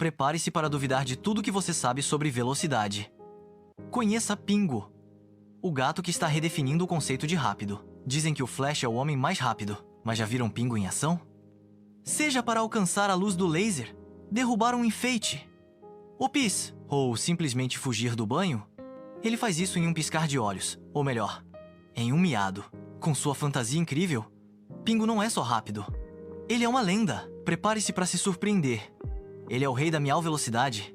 Prepare-se para duvidar de tudo que você sabe sobre velocidade. Conheça Pingu, o gato que está redefinindo o conceito de rápido. Dizem que o Flash é o homem mais rápido, mas já viram Pingu em ação? Seja para alcançar a luz do laser, derrubar um enfeite, ou simplesmente fugir do banho, ele faz isso em um piscar de olhos, ou melhor, em um miado. Com sua fantasia incrível, Pingu não é só rápido. Ele é uma lenda. Prepare-se para se surpreender. Ele é o rei da miau velocidade